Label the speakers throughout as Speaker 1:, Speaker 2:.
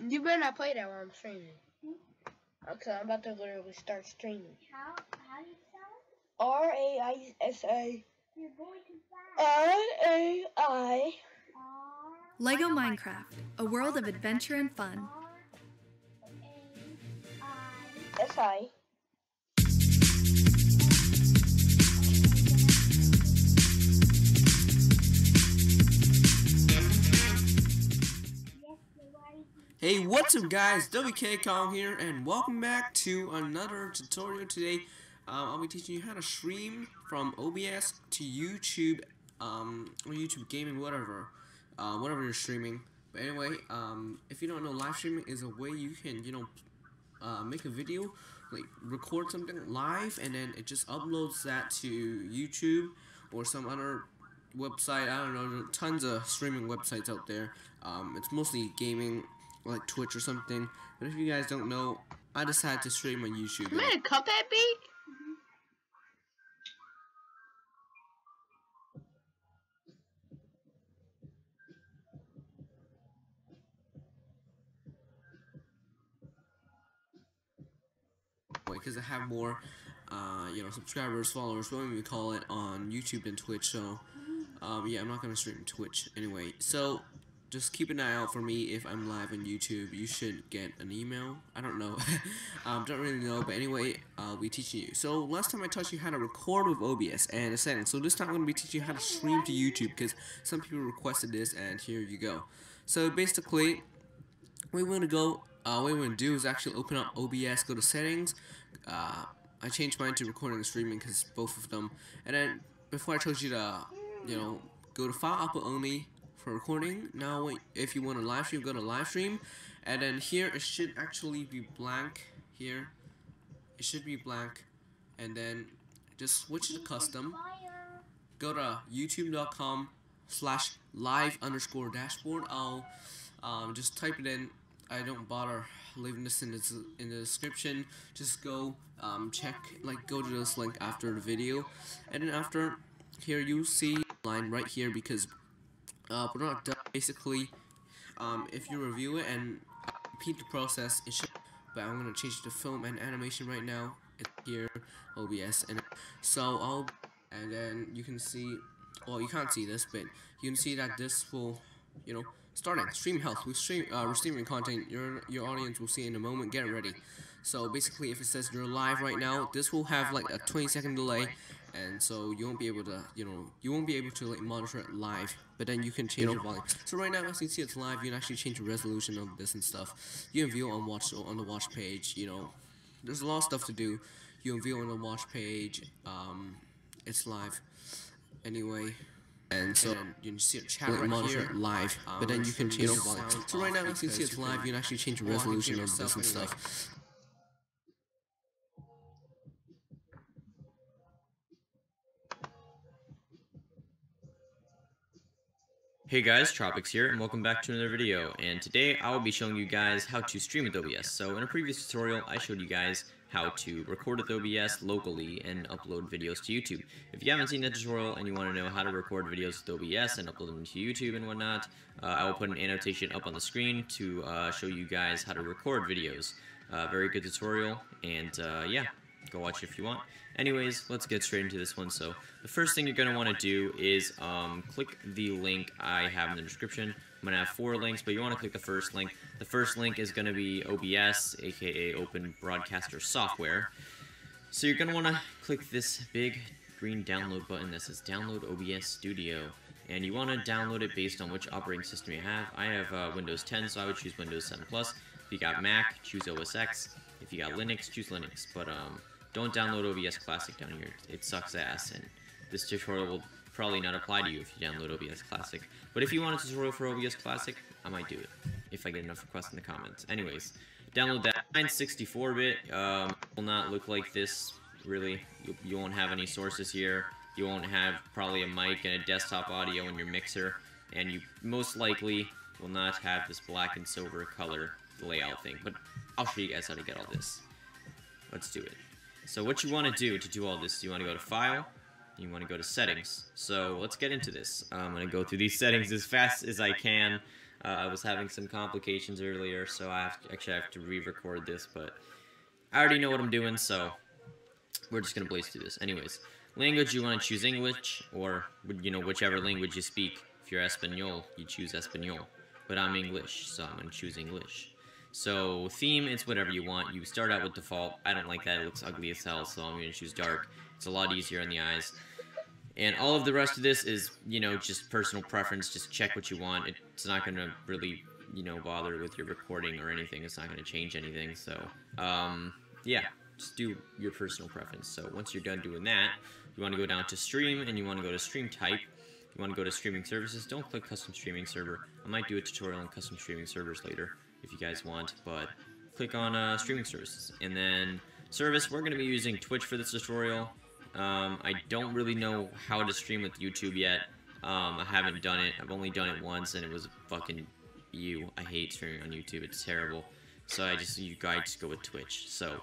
Speaker 1: You better not play that while I'm streaming. Okay, I'm about to literally start streaming.
Speaker 2: How do you spell it?
Speaker 1: RAISA.
Speaker 2: You're going too
Speaker 1: RAI.
Speaker 3: Lego Minecraft, a world of adventure and fun.
Speaker 1: SI.
Speaker 4: Hey, what's up guys, WK Kong here, and welcome back to another tutorial today. I'll be teaching you how to stream from OBS to YouTube, or YouTube gaming, whatever you're streaming. But anyway, if you don't know, live streaming is a way you can, make a video, like record something live, and then it just uploads that to YouTube or some other website. I don't know, there are tons of streaming websites out there. It's mostly gaming, like Twitch or something. But if you guys don't know, I decided to stream on YouTube.
Speaker 1: You made a Cuphead beat?
Speaker 4: Because I have more, subscribers, followers, whatever you call it, on YouTube than Twitch. So, yeah, I'm not gonna stream Twitch anyway. So, just keep an eye out for me if I'm live on YouTube. You should get an email. I don't know. Don't really know. But anyway, I'll be teaching you. So last time I taught you how to record with OBS and a setting. So this time I'm going to be teaching you how to stream to YouTube because some people requested this, and here you go. So basically, what we're going to do is actually open up OBS, go to settings. I changed mine to recording and streaming because both of them. And then before I told you to, go to file output only for recording. Now if you want to live stream, go to live stream, and then here it should actually be blank. Here it should be blank, and then just switch to custom. Go to youtube.com/live_dashboard. I'll just type it in. I don't bother leaving this in the description. Just go go to this link after the video, and then after here you see line right here because we're not done. Basically, if you review it and repeat the process, it should. But I'm gonna change it to film and animation right now. It's here, OBS, and so and then you can see. Well, you can't see this, but you can see that this will, starting stream health. We're streaming content. Your audience will see in a moment. Get ready. So basically, if it says you're live right now, this will have like a 20-second delay. And so you won't be able to, like monitor it live, but then you can change your volume. So right now, as you can see, it's live. You can actually change the resolution of this and stuff. You can view it on the watch page. There's a lot of stuff to do. You can view it on the watch page. It's live. Anyway, and so you can see it chat right monitor here, live. But then you can change the volume. So right now, as you can see, it's live. You can actually change the resolution of this and stuff.
Speaker 5: Hey guys, Tropics here, and welcome back to another video, and today I will be showing you guys how to stream with OBS. So in a previous tutorial, I showed you guys how to record with OBS locally and upload videos to YouTube. If you haven't seen that tutorial and you want to know how to record videos with OBS and upload them to YouTube and whatnot, I will put an annotation up on the screen to show you guys how to record videos. Very good tutorial, and yeah, go watch it if you want. Anyways, let's get straight into this one. So the first thing you're going to want to do is click the link I have in the description. I'm going to have 4 links, but you want to click the first link. The first link is going to be OBS, aka Open Broadcaster Software. So you're gonna want to click this big green download button that says Download OBS Studio, and you want to download it based on which operating system you have. I have Windows 10, so I would choose Windows 7 Plus. If you got Mac, choose OS X. If you got Linux, choose Linux. But don't download OBS Classic down here. It sucks ass, and this tutorial will probably not apply to you if you download OBS Classic. But if you want a tutorial for OBS Classic, I might do it if I get enough requests in the comments. Anyways, download that. Mine's 64-bit. Will not look like this, really. You won't have any sources here. You won't have probably a mic and a desktop audio in your mixer, and you most likely will not have this black and silver color layout thing. But I'll show you guys how to get all this. Let's do it. So what you want to do all this, you want to go to File, you want to go to Settings. So let's get into this. I'm going to go through these settings as fast as I can. I was having some complications earlier, so I have to re-record this, but I already know what I'm doing, so we're just going to blaze through this. Anyways, language, you want to choose English, or, you know, whichever language you speak. If you're Espanol, you choose Espanol. But I'm English, so I'm going to choose English. So, theme, it's whatever you want. You start out with default. I don't like that. It looks ugly as hell, so I'm going to choose dark. It's a lot easier on the eyes. And all of the rest of this is, you know, just personal preference. Just check what you want. It's not going to really, you know, bother with your recording or anything. It's not going to change anything. So, yeah, just do your personal preference. So once you're done doing that, you want to go down to Stream, and you want to go to Stream Type. You want to go to Streaming Services. Don't click Custom Streaming Server. I might do a tutorial on custom streaming servers later if you guys want, but click on Streaming Services. And then Service, we're going to be using Twitch for this tutorial. I don't really know how to stream with YouTube yet. I haven't done it. I've only done it once, and it was fucking I hate streaming on YouTube. It's terrible. So you guys go with Twitch. So,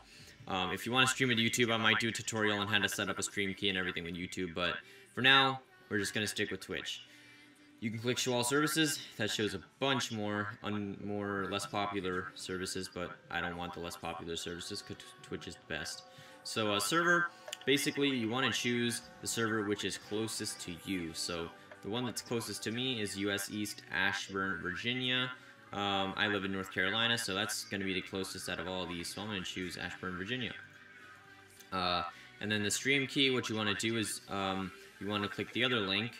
Speaker 5: if you want to stream with YouTube, I might do a tutorial on how to set up a stream key and everything with YouTube, but for now, we're just going to stick with Twitch. You can click Show All Services. That shows a bunch more less popular services, but I don't want the less popular services because Twitch is the best. So, server, basically, you want to choose the server which is closest to you. So, the one that's closest to me is US East, Ashburn, Virginia. I live in North Carolina, so that's going to be the closest out of all of these, so I'm going to choose Ashburn, Virginia. And then the stream key, what you want to do is you want to click the other link,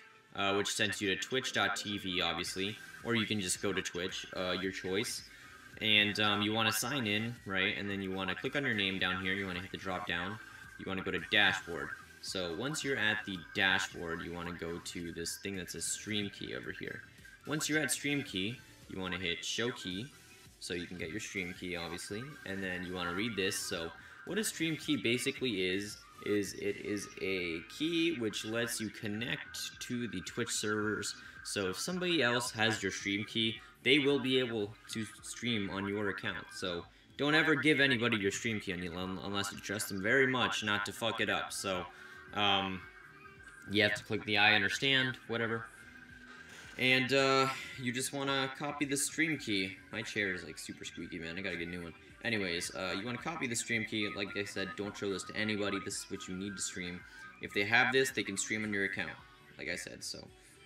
Speaker 5: which sends you to twitch.tv, obviously, or you can just go to Twitch, your choice. And you want to sign in, right, and then you want to click on your name down here, you want to hit the drop down, you want to go to Dashboard. So once you're at the dashboard, you want to go to this thing that says Stream Key over here. Once you're at Stream Key, you want to hit Show Key, so you can get your Stream Key, obviously, and then you want to read this. So what a Stream Key basically is it is a key which lets you connect to the Twitch servers. So if somebody else has your Stream Key, they will be able to stream on your account. So don't ever give anybody your Stream Key unless you trust them very much not to fuck it up. So you have to click the I understand, whatever. And you just want to copy the stream key. My chair is like super squeaky, man. I gotta get a new one. Anyways, you want to copy the stream key. Like I said, don't show this to anybody. This is what you need to stream. If they have this, they can stream on your account, like I said. So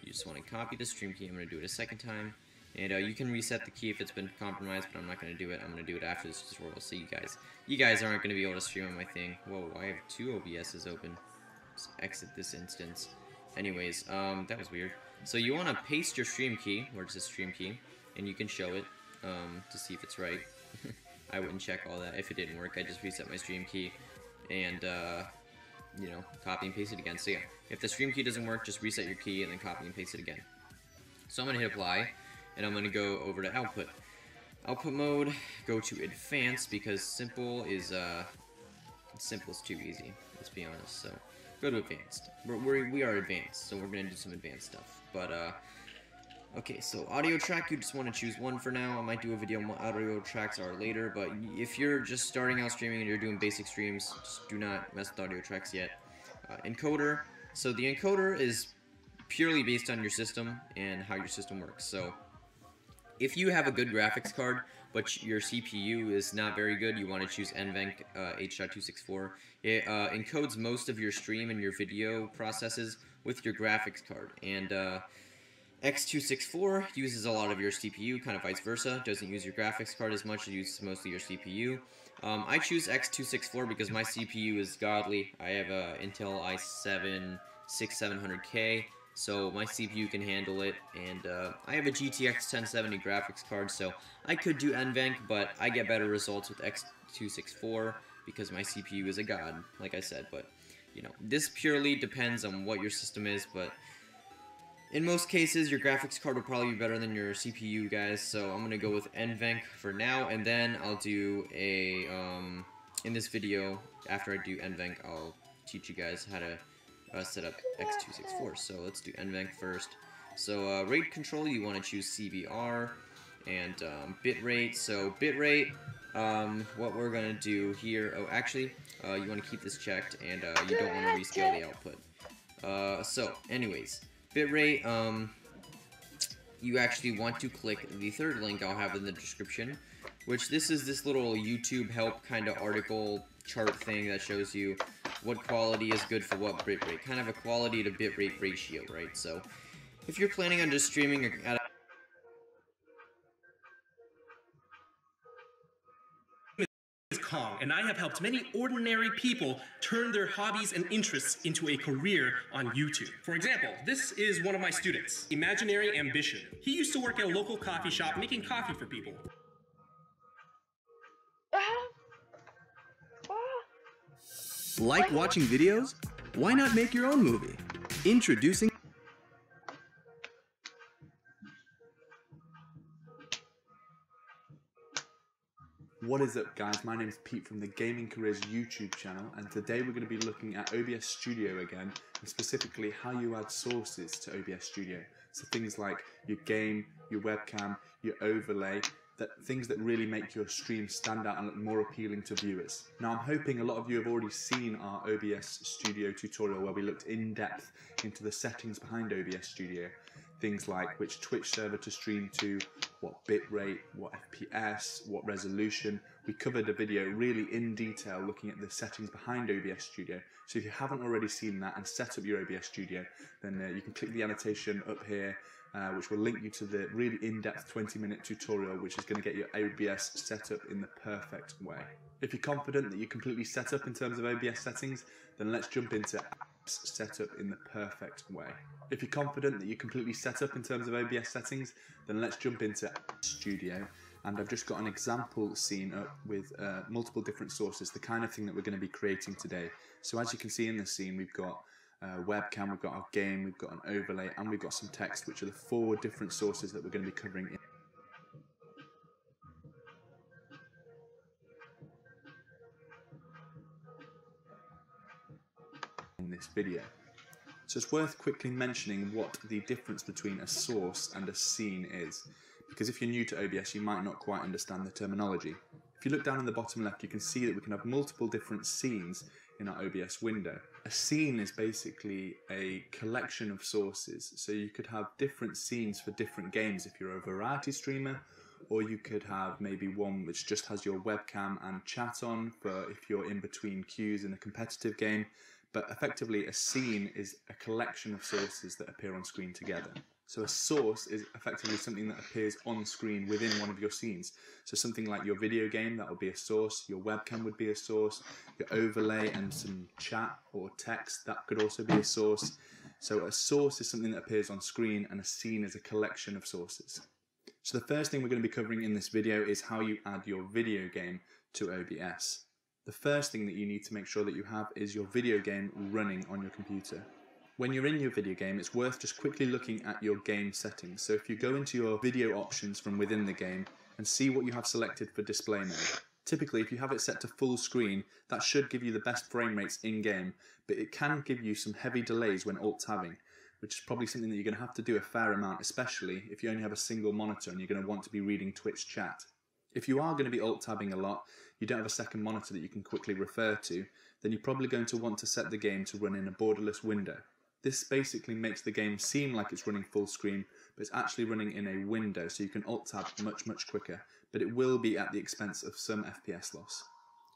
Speaker 5: you just want to copy the stream key. I'm going to do it a second time. And you can reset the key if it's been compromised, but I'm not going to do it. I'm going to do it after this tutorial. So you guys aren't going to be able to stream on my thing. Whoa, I have 2 OBSs open. Let's exit this instance. Anyways, that was weird. So you want to paste your stream key, where it says stream key, and you can show it to see if it's right. I wouldn't check all that if it didn't work. I just reset my stream key and, you know, copy and paste it again. So yeah, if the stream key doesn't work, just reset your key and then copy and paste it again. So I'm going to hit apply, and I'm going to go over to output. Output mode, go to advanced, because simple is too easy, let's be honest. So go to advanced. We are advanced, so we're going to do some advanced stuff. But, okay, so audio track, you just want to choose one for now. I might do a video on what audio tracks are later, but if you're just starting out streaming and you're doing basic streams, just do not mess with audio tracks yet. Encoder, so the encoder is purely based on your system and how your system works. So if you have a good graphics card, but your CPU is not very good, you want to choose NVENC H.264. It encodes most of your stream and your video processes with your graphics card. And X264 uses a lot of your CPU, kind of vice versa. Doesn't use your graphics card as much, it uses mostly your CPU. I choose X264 because my CPU is godly. I have a Intel i7 6700K, so my CPU can handle it, and I have a GTX 1070 graphics card, so I could do NVENC, but I get better results with X264 because my CPU is a god, like I said. But you know, this purely depends on what your system is, but in most cases, your graphics card will probably be better than your CPU, guys, so I'm going to go with NVENC for now, and then I'll do a, in this video, after I do NVENC, I'll teach you guys how to set up X264, so let's do NVENC first. So, rate control, you want to choose CBR, and bitrate, so bitrate, what we're going to do here, oh, actually, you want to keep this checked, and you don't want to rescale the output. So, anyways, bitrate, you actually want to click the third link I'll have in the description, which this is this little YouTube help kind of article chart thing that shows you what quality is good for what bitrate, kind of a quality to bitrate ratio, right? So if you're planning on just streaming at
Speaker 6: Kong, and I have helped many ordinary people turn their hobbies and interests into a career on YouTube. For example, this is one of my students, Imaginary Ambition. He used to work at a local coffee shop making coffee for people.
Speaker 7: Like watching videos? Why not make your own movie? Introducing
Speaker 8: What is up, guys? My name is Pete from the Gaming Careers YouTube channel, and today we're going to be looking at OBS Studio again, and specifically how you add sources to OBS Studio. So things like your game, your webcam, your overlay, things that really make your stream stand out and look more appealing to viewers. Now, I'm hoping a lot of you have already seen our OBS Studio tutorial where we looked in depth into the settings behind OBS Studio. Things like which Twitch server to stream to, what bitrate, what FPS, what resolution. We covered a video really in detail looking at the settings behind OBS Studio. So if you haven't already seen that and set up your OBS Studio, then you can click the annotation up here, which will link you to the really in-depth 20-minute tutorial, which is going to get your OBS set up in the perfect way. If you're confident that you're completely set up in terms of OBS settings, then let's jump into apps set up in the perfect way. If you're confident that you're completely set up in terms of OBS settings, then let's jump into Studio. And I've just got an example scene up with multiple different sources, the kind of thing that we're going to be creating today. So as you can see in this scene, we've got webcam, we've got our game, we've got an overlay, and we've got some text, which are the 4 different sources that we're going to be covering in this video. So it's worth quickly mentioning what the difference between a source and a scene is, because if you're new to OBS you might not quite understand the terminology. If you look down in the bottom left, you can see that we can have multiple different scenes in our OBS window. A scene is basically a collection of sources, so you could have different scenes for different games if you're a variety streamer, or you could have maybe one which just has your webcam and chat on for if you're in between queues in a competitive game. But effectively, a scene is a collection of sources that appear on screen together. So a source is effectively something that appears on screen within one of your scenes. So something like your video game, that would be a source. Your webcam would be a source. Your overlay and some chat or text, that could also be a source. So a source is something that appears on screen, and a scene is a collection of sources. So the first thing we're going to be covering in this video is how you add your video game to OBS. The first thing that you need to make sure that you have is your video game running on your computer. When you're in your video game, it's worth just quickly looking at your game settings. So if you go into your video options from within the game and see what you have selected for display mode. Typically, if you have it set to full screen, that should give you the best frame rates in-game, but it can give you some heavy delays when alt-tabbing, which is probably something that you're going to have to do a fair amount, especially if you only have a single monitor and you're going to want to be reading Twitch chat. If you are going to be alt-tabbing a lot, you don't have a second monitor that you can quickly refer to, then you're probably going to want to set the game to run in a borderless window. This basically makes the game seem like it's running full screen, but it's actually running in a window, so you can alt-tab much quicker, but it will be at the expense of some FPS loss.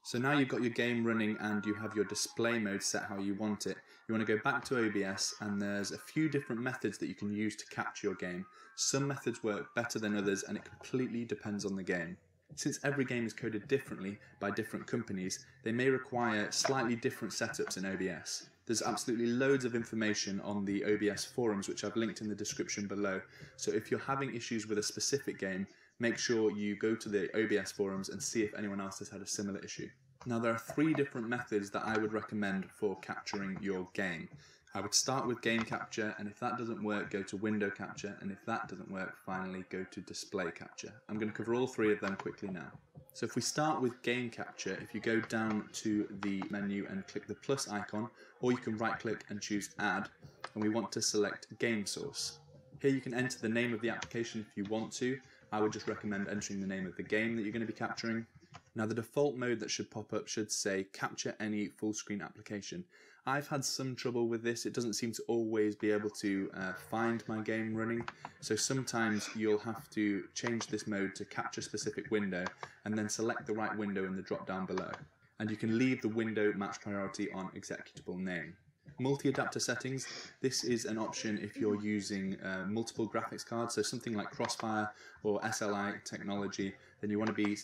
Speaker 8: So now you've got your game running and you have your display mode set how you want it. You want to go back to OBS, and there's a few different methods that you can use to capture your game. Some methods work better than others, and it completely depends on the game. Since every game is coded differently by different companies, they may require slightly different setups in OBS. There's absolutely loads of information on the OBS forums, which I've linked in the description below, so if you're having issues with a specific game, make sure you go to the OBS forums and see if anyone else has had a similar issue. Now there are 3 different methods that I would recommend for capturing your game. I would start with game capture, and if that doesn't work, go to window capture, and if that doesn't work, finally go to display capture. I'm going to cover all 3 of them quickly now. So if we start with game capture, if you go down to the menu and click the plus icon, or you can right click and choose add, and we want to select game source. Here you can enter the name of the application if you want to. I would just recommend entering the name of the game that you're going to be capturing. Now the default mode that should pop up should say capture any full screen application. I've had some trouble with this. It doesn't seem to always be able to find my game running, so sometimes you'll have to change this mode to capture specific window and then select the right window in the drop down below. And you can leave the window match priority on executable name. Multi-adapter settings, this is an option if you're using multiple graphics cards, so something like Crossfire or SLI technology, then you want to be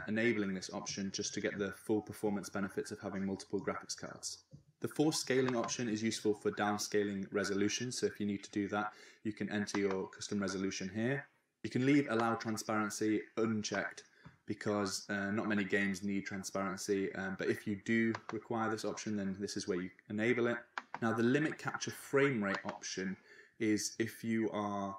Speaker 8: enabling this option just to get the full performance benefits of having multiple graphics cards. The force scaling option is useful for downscaling resolution, so if you need to do that, you can enter your custom resolution here. You can leave allow transparency unchecked because not many games need transparency, but if you do require this option, then this is where you enable it. Now the limit capture frame rate option is if you are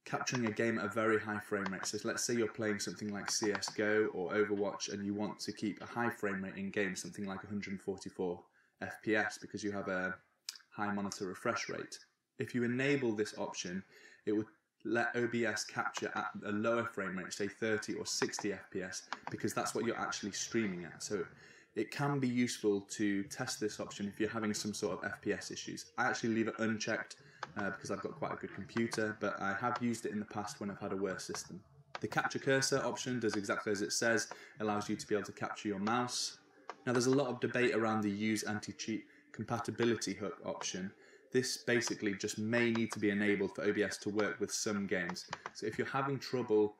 Speaker 8: capturing a game at a very high frame rate. So let's say you're playing something like CSGO or Overwatch and you want to keep a high frame rate in game, something like 144 FPS because you have a high monitor refresh rate. If you enable this option, it would let OBS capture at a lower frame rate, say 30 or 60 FPS, because that's what you're actually streaming at. So it can be useful to test this option if you're having some sort of FPS issues. I actually leave it unchecked because I've got quite a good computer, but I have used it in the past when I've had a worse system. The capture cursor option does exactly as it says, allows you to be able to capture your mouse. Now there's a lot of debate around the use anti-cheat compatibility hook option. This basically just may need to be enabled for OBS to work with some games. So if you're having trouble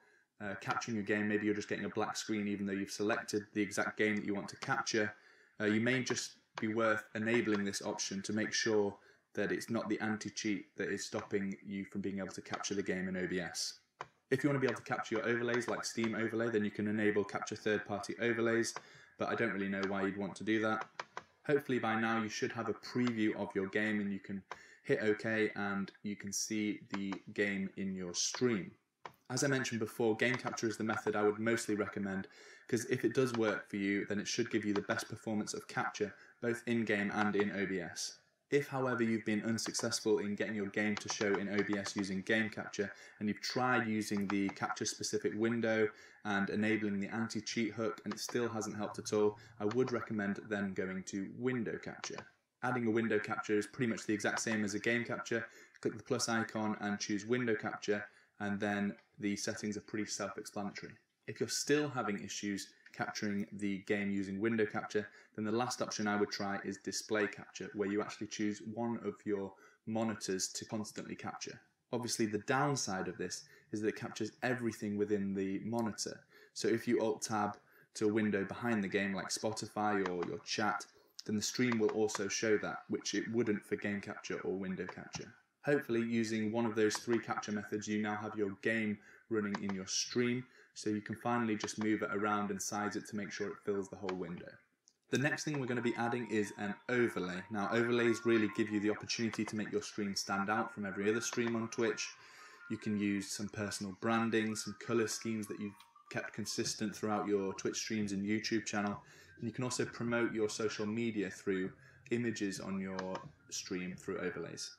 Speaker 8: capturing a game, maybe you're just getting a black screen even though you've selected the exact game that you want to capture, you may just be worth enabling this option to make sure that it's not the anti-cheat that is stopping you from being able to capture the game in OBS. If you want to be able to capture your overlays like Steam Overlay, then you can enable capture third-party overlays, but I don't really know why you'd want to do that. Hopefully by now you should have a preview of your game and you can hit OK and you can see the game in your stream. As I mentioned before, game capture is the method I would mostly recommend because if it does work for you, then it should give you the best performance of capture both in-game and in OBS. If, however, you've been unsuccessful in getting your game to show in OBS using game capture and you've tried using the capture specific window and enabling the anti-cheat hook and it still hasn't helped at all, I would recommend then going to window capture. Adding a window capture is pretty much the exact same as a game capture. Click the plus icon and choose window capture, and then the settings are pretty self-explanatory. If you're still having issues capturing the game using window capture, then the last option I would try is display capture, where you actually choose one of your monitors to constantly capture. Obviously the downside of this is that it captures everything within the monitor. So if you alt-tab to a window behind the game like Spotify or your chat, then the stream will also show that, which it wouldn't for game capture or window capture. Hopefully using one of those 3 capture methods you now have your game running in your stream, so you can finally just move it around and size it to make sure it fills the whole window. The next thing we're going to be adding is an overlay. Now overlays really give you the opportunity to make your stream stand out from every other stream on Twitch. You can use some personal branding, some colour schemes that you've kept consistent throughout your Twitch streams and YouTube channel. And you can also promote your social media through images on your stream through overlays.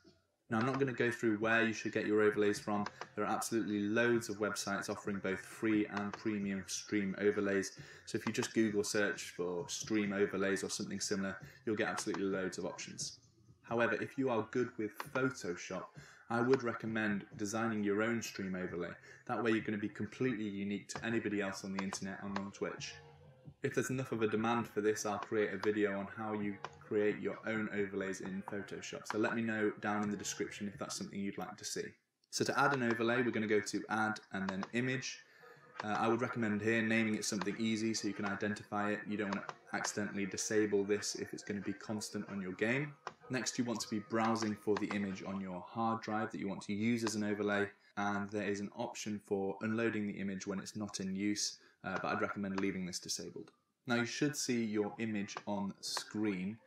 Speaker 8: Now I'm not going to go through where you should get your overlays from. There are absolutely loads of websites offering both free and premium stream overlays. So if you just Google search for stream overlays or something similar, you'll get absolutely loads of options. However, if you are good with Photoshop, I would recommend designing your own stream overlay. That way you're going to be completely unique to anybody else on the internet and on Twitch. If there's enough of a demand for this, I'll create a video on how you create your own overlays in Photoshop. So let me know down in the description if that's something you'd like to see. So to add an overlay, we're going to go to Add and then Image. I would recommend here naming it something easy so you can identify it. You don't want to accidentally disable this if it's going to be constant on your game. Next, you want to be browsing for the image on your hard drive that you want to use as an overlay, and there is an option for unloading the image when it's not in use, but I'd recommend leaving this disabled. Now you should see your image on screen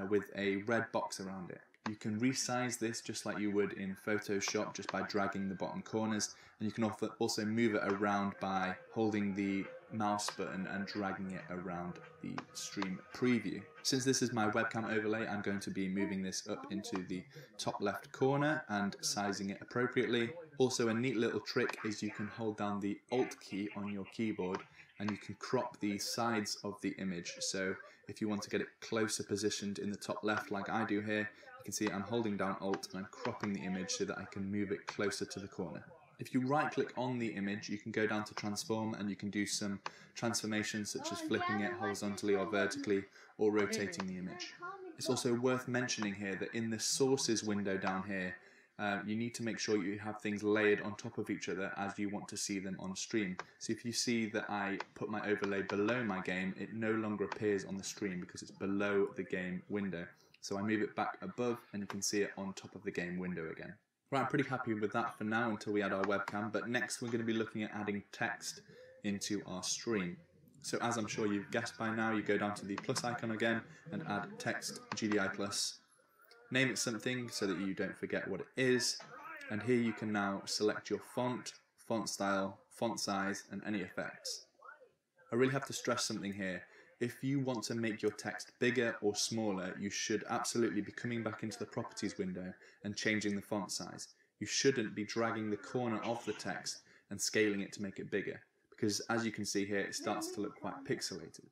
Speaker 8: with a red box around it. You can resize this just like you would in Photoshop just by dragging the bottom corners, and you can also move it around by holding the mouse button and dragging it around the stream preview. Since this is my webcam overlay, I'm going to be moving this up into the top left corner and sizing it appropriately. Also, a neat little trick is you can hold down the Alt key on your keyboard and you can crop the sides of the image. So if you want to get it closer positioned in the top left like I do here, you can see I'm holding down Alt and I'm cropping the image so that I can move it closer to the corner. If you right click on the image, you can go down to transform and you can do some transformations such as flipping it horizontally or vertically or rotating the image. It's also worth mentioning here that in the sources window down here, you need to make sure you have things layered on top of each other as you want to see them on stream. So if you see that I put my overlay below my game, it no longer appears on the stream because it's below the game window. So I move it back above and you can see it on top of the game window again. Right, I'm pretty happy with that for now until we add our webcam, but next we're going to be looking at adding text into our stream. So as I'm sure you've guessed by now, you go down to the plus icon again and add text GDI plus. Name it something so that you don't forget what it is, and here you can now select your font, font style, font size and any effects. I really have to stress something here. If you want to make your text bigger or smaller, you should absolutely be coming back into the properties window and changing the font size. You shouldn't be dragging the corner of the text and scaling it to make it bigger, because as you can see here, it starts to look quite pixelated.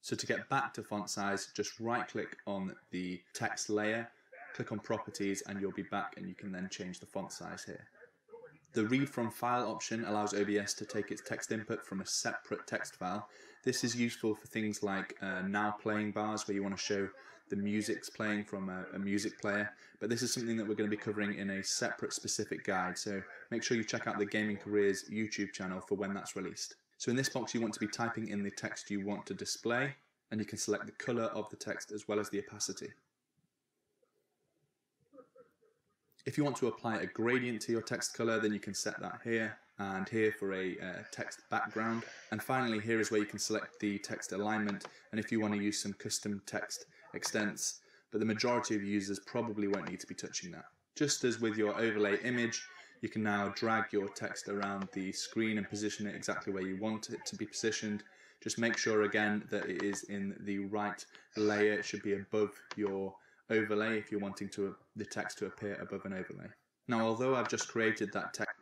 Speaker 8: So to get back to font size, just right click on the text layer, click on properties and you'll be back, and you can then change the font size here. The read from file option allows OBS to take its text input from a separate text file. This is useful for things like now playing bars where you want to show the music's playing from a music player, but this is something that we're going to be covering in a separate specific guide, so make sure you check out the Gaming Careers YouTube channel for when that's released. So in this box you want to be typing in the text you want to display, and you can select the colour of the text as well as the opacity. If you want to apply a gradient to your text color, then you can set that here and here for a text background. And finally, here is where you can select the text alignment, and if you want to use some custom text extents, but the majority of users probably won't need to be touching that. Just as with your overlay image, you can now drag your text around the screen and position it exactly where you want it to be positioned. Just make sure again that it is in the right layer. It should be above your overlay if you're wanting the text to appear above an overlay. Now, although I've just created that text,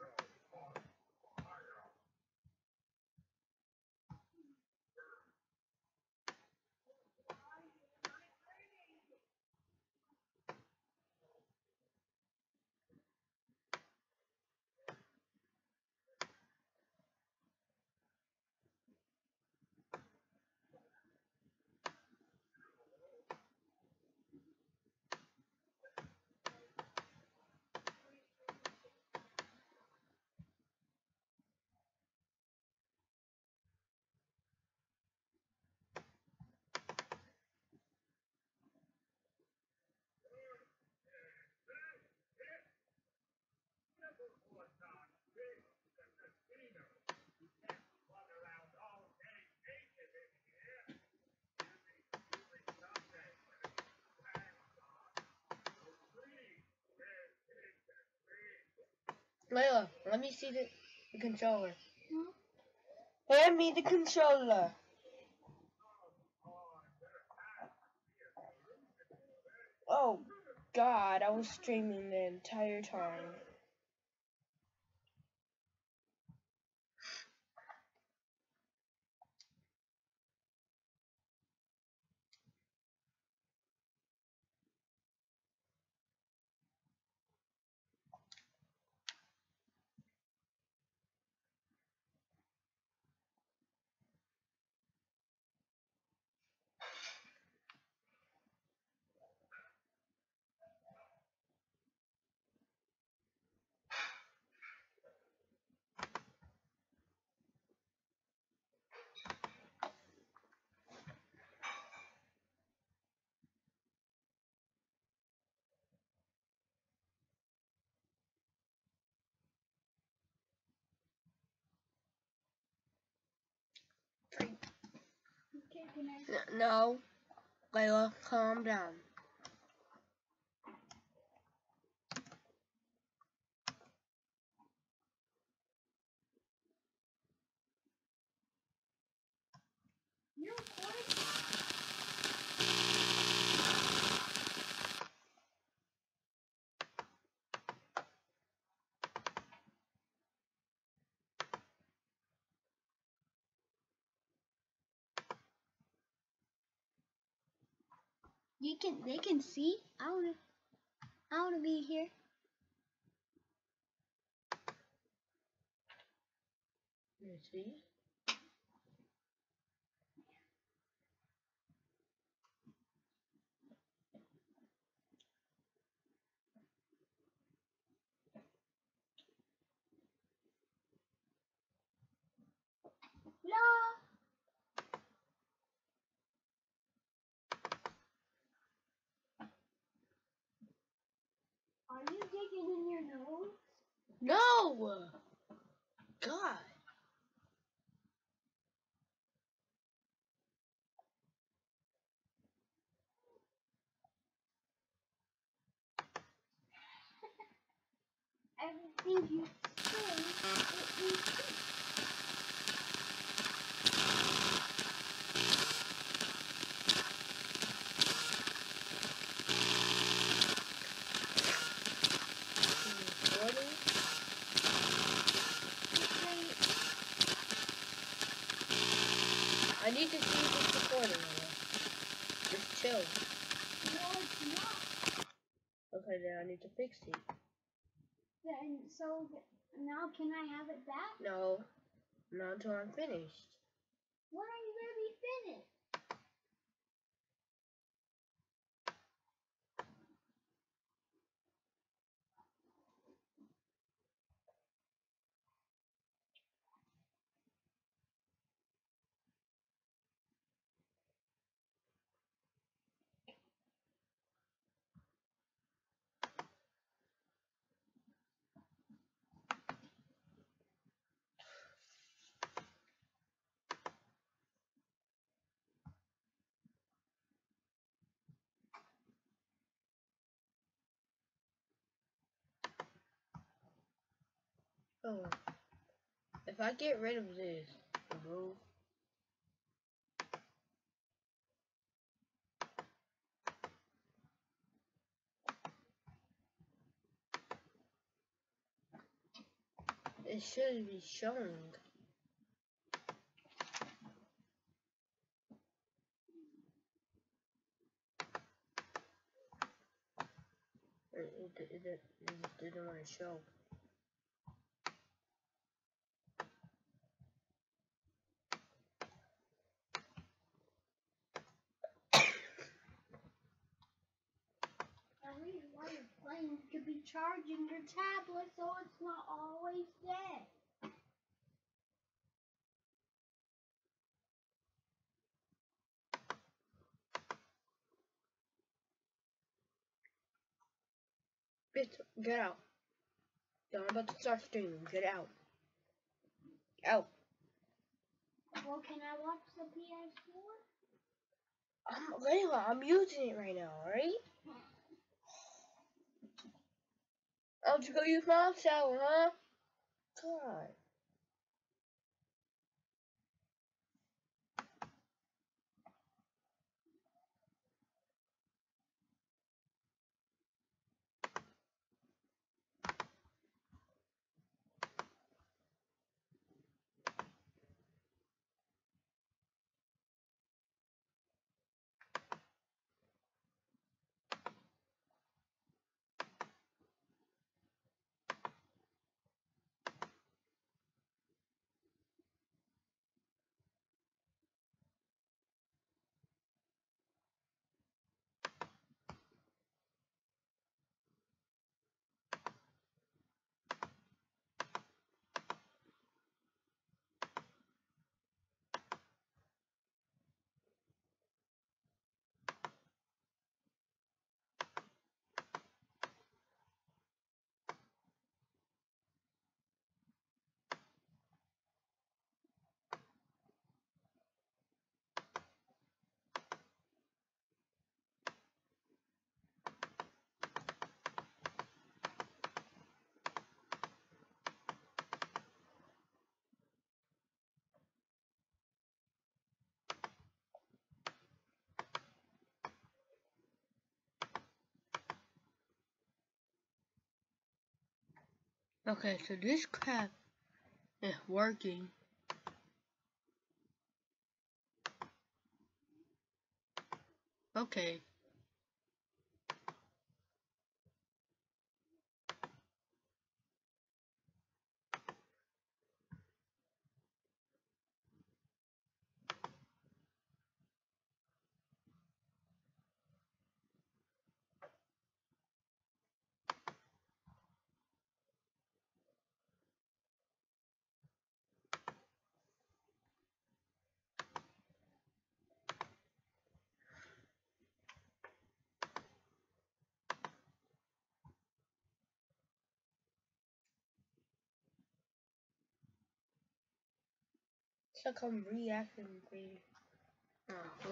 Speaker 1: Layla, let me see the controller. Hand me the controller. Oh, God, I was streaming the entire time. straight.
Speaker 2: Okay, can I?
Speaker 1: No, Layla, calm down.
Speaker 2: You're recording? They can see. I wanna be here.
Speaker 1: You see?
Speaker 2: No. Are you digging in your nose?
Speaker 1: No! God.
Speaker 2: Everything you say, it repeats.
Speaker 1: Recording? I need to see if it's recording. Just chill.
Speaker 2: No, it's not.
Speaker 1: Okay, then I need to fix it.
Speaker 2: Then, now can I have it back?
Speaker 1: No, not until I'm finished.
Speaker 2: When are you gonna be finished?
Speaker 1: Oh, if I get rid of this, bro. It should be showing. It didn't want to show.
Speaker 2: The reason why you're playing could be charging your tablet so it's not always dead.
Speaker 1: Get out. I'm about to start streaming. Get out. Out.
Speaker 2: Well, can I watch the PS4?
Speaker 1: Layla, I'm using it right now, alright? I'll just go use my shower, huh? God. Okay, so this crap is working. Okay. It's like I'm reactivating.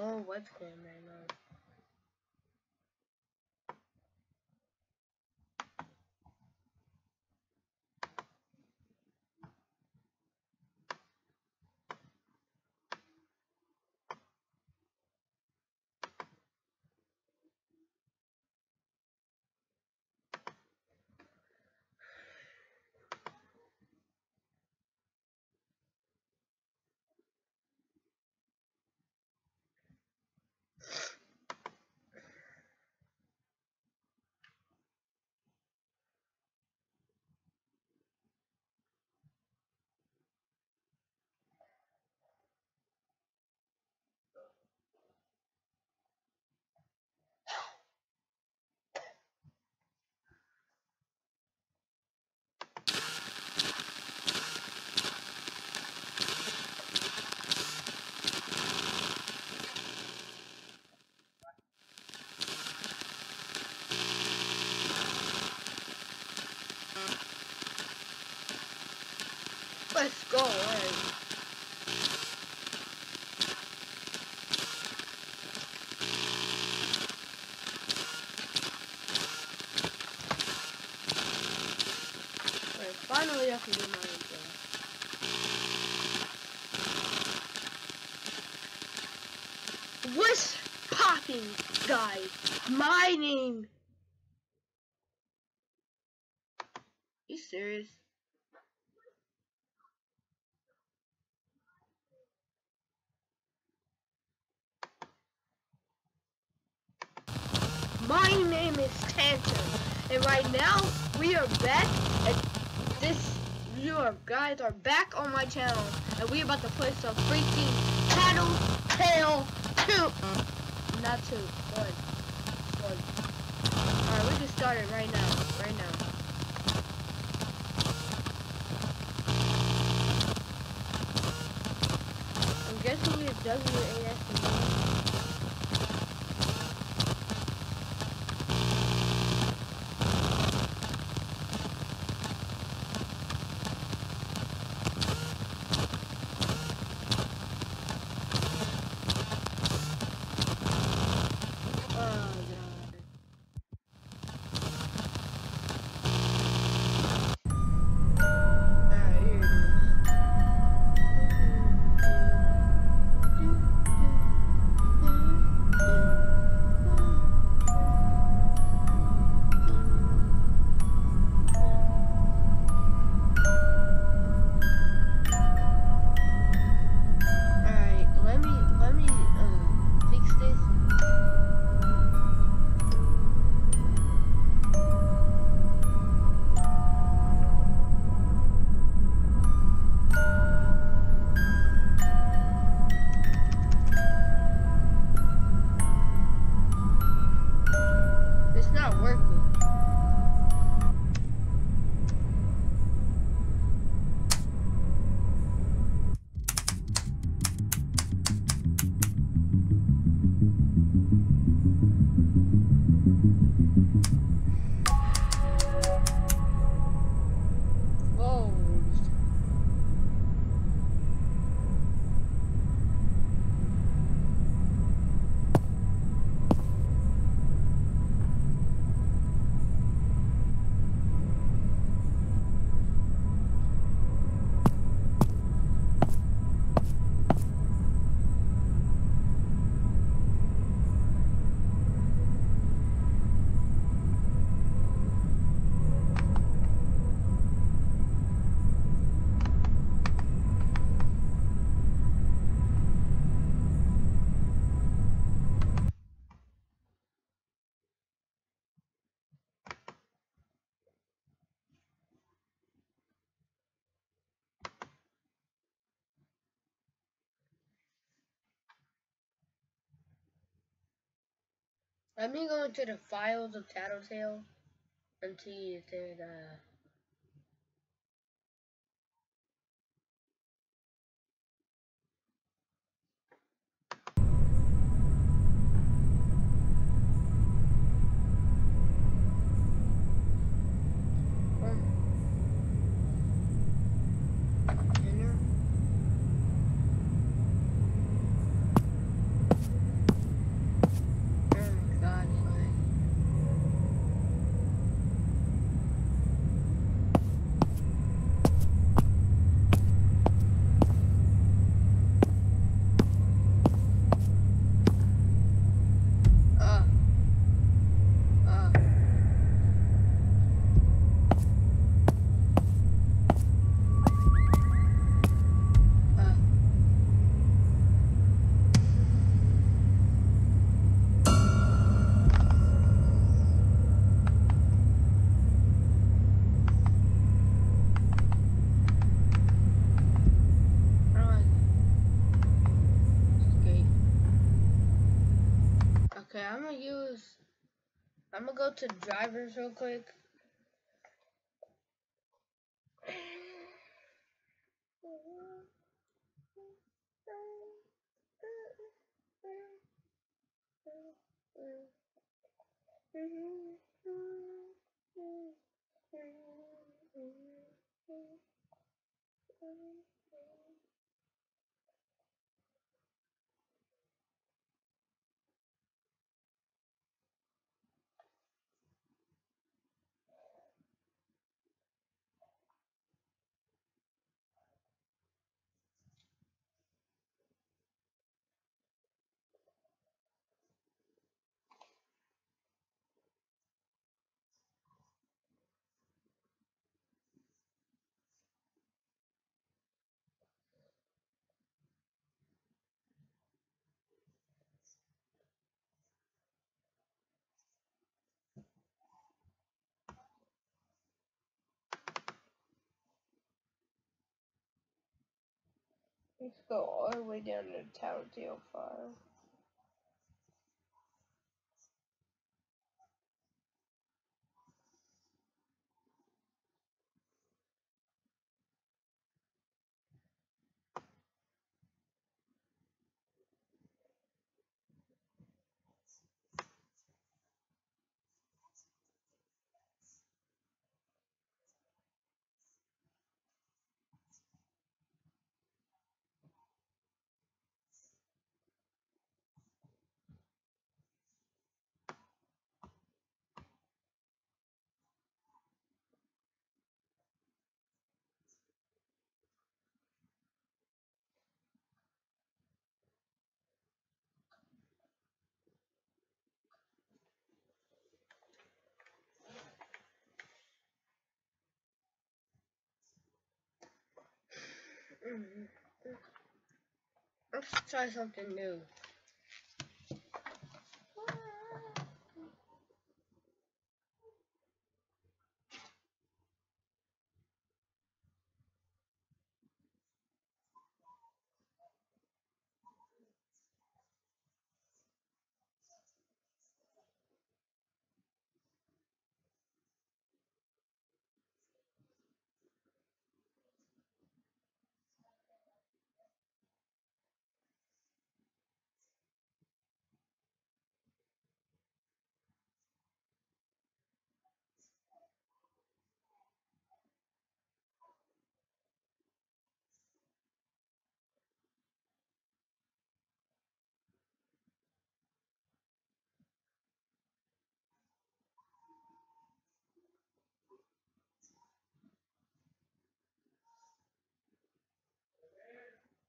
Speaker 1: Oh, webcam right now. Let's go, alright. Finally, I can do my intro. What's popping, guys? My name. You serious? My name is Tanto, and right now we are back at this. You guys are back on my channel, and we about to play some freaking Tattletail 2. Not 2, 1. Alright, we can start it right now. I'm guessing we have WASD. Let me go into the files of Tattletail and see if there's dinner. Oh my god, fine. Uh, uh. Escape. Okay, I'm gonna go to drivers real quick. Let's go all the way down to the Tattletail file. Let's try something new.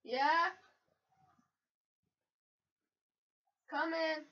Speaker 1: Yeah? Come in.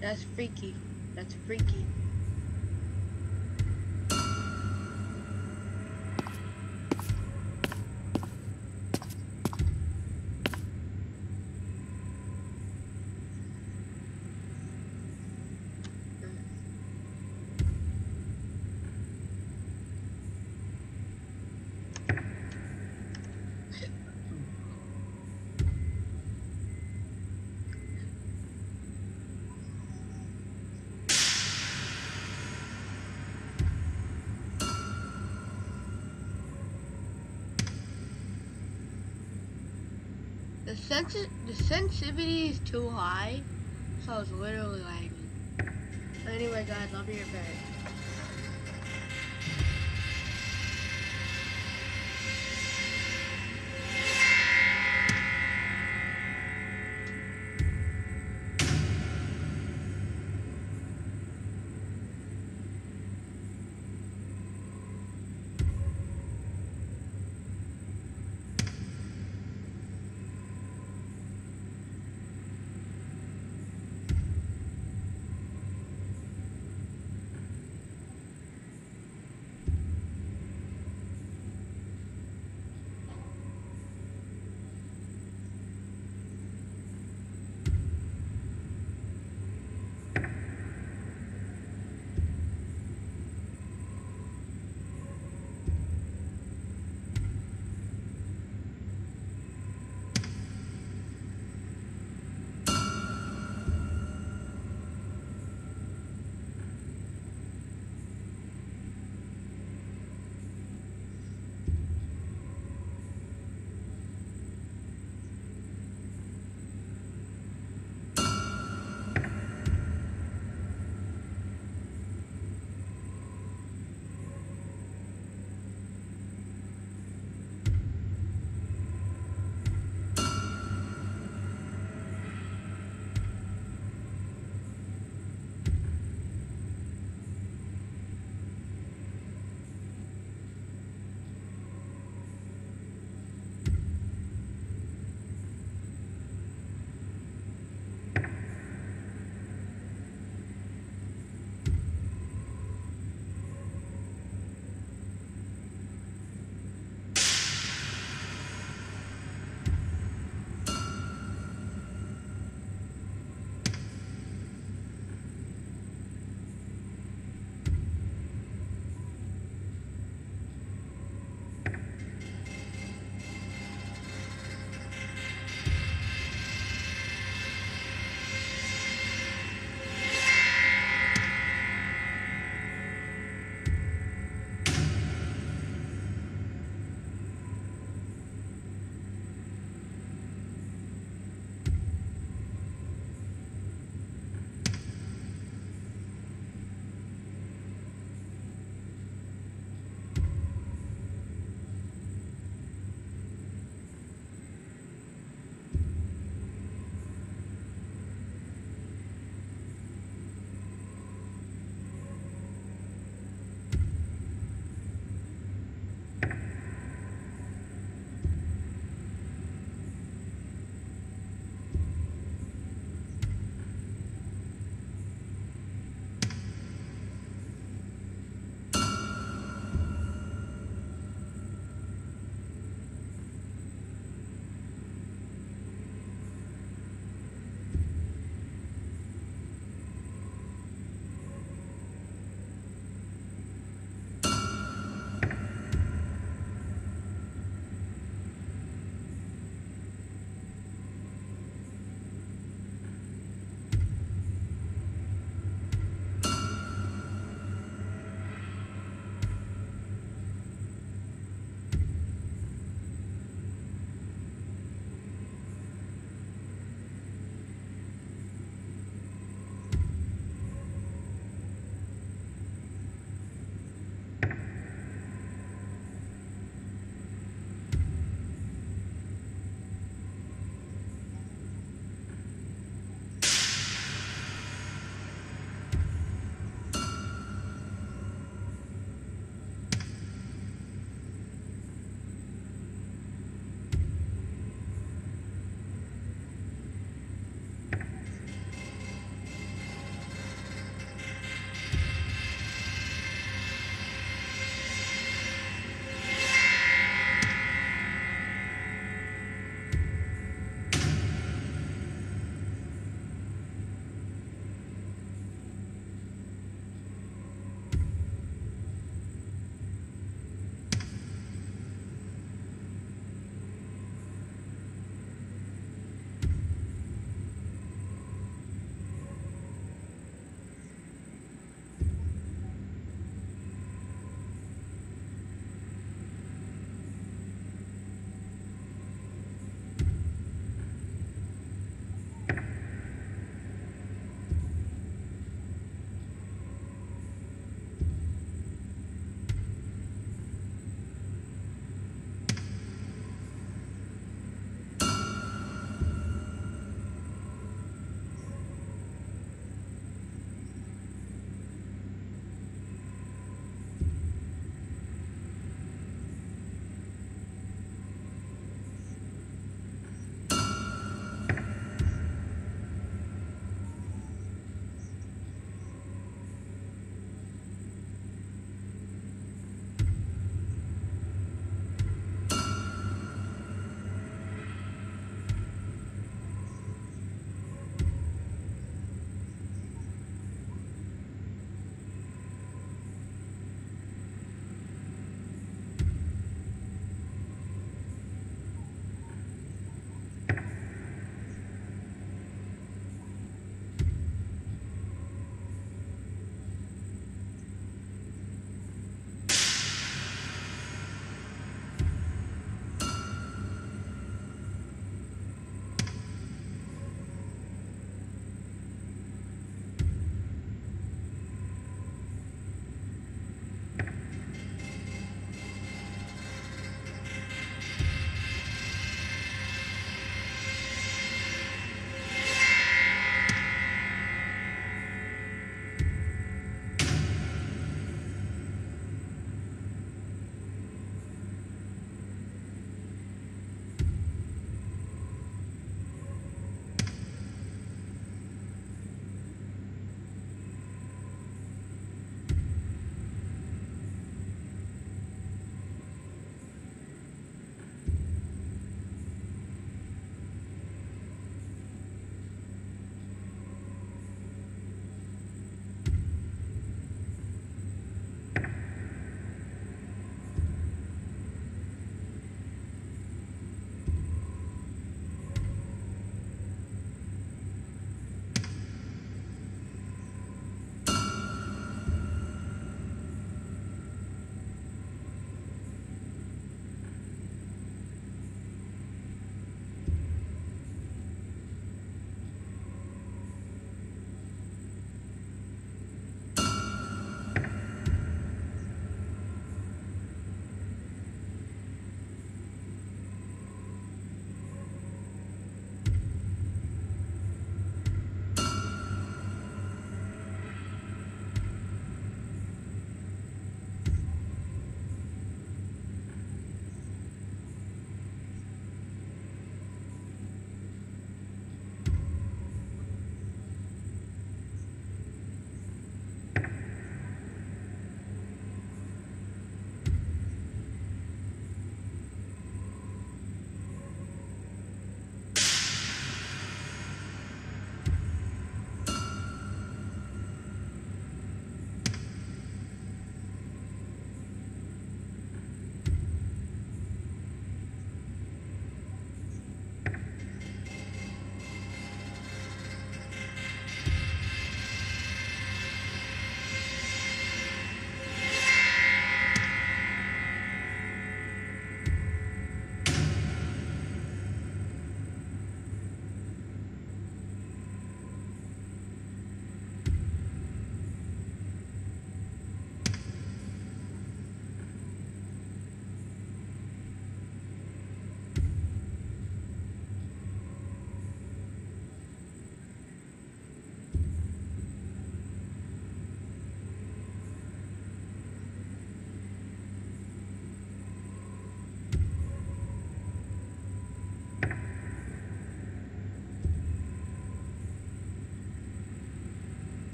Speaker 1: That's freaky. That's freaky. The sensitivity is too high, so I was literally lagging. Anyway, guys, I'll be right back.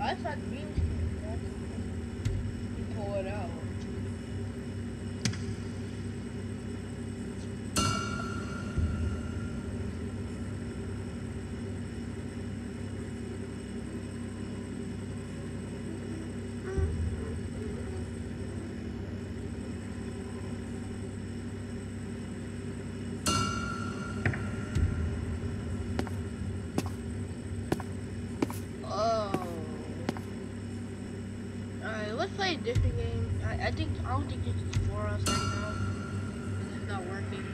Speaker 1: I thought green screen. That's you pull it out. Let's play a different game. I don't think this is for us right now. It's not working.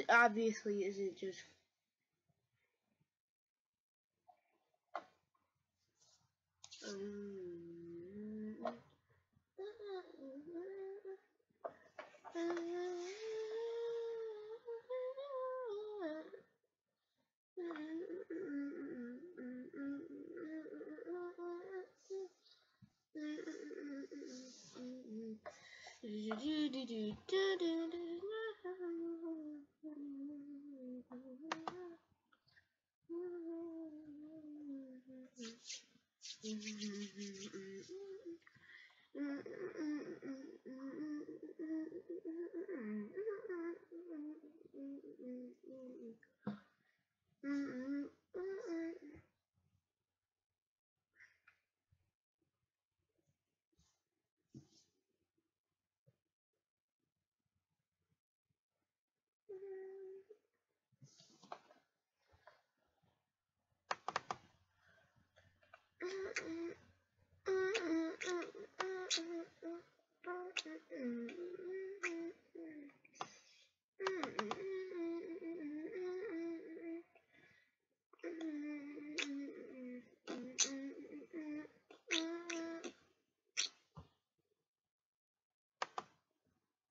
Speaker 1: Obviously isn't just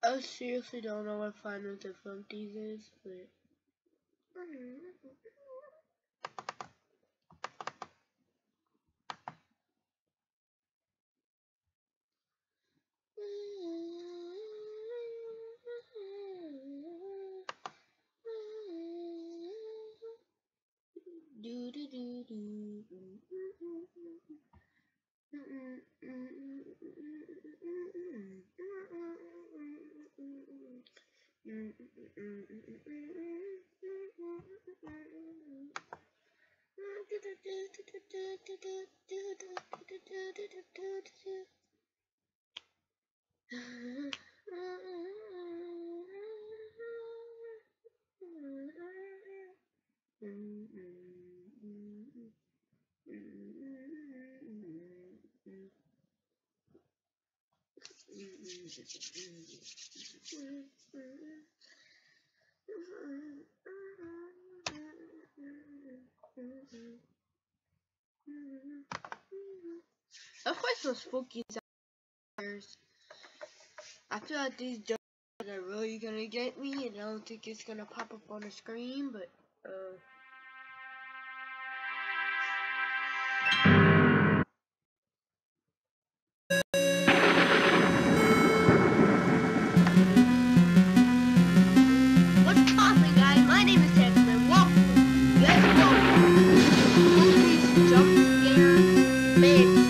Speaker 1: I seriously don't know what Final Difficulties is, but of course those spooky sounds. I feel like these jokes are really gonna get me, and I don't think it's gonna pop up on the screen, but what's poppin', guys? My name is Tattletail. Welcome. Let's go. Jump scare, bitch.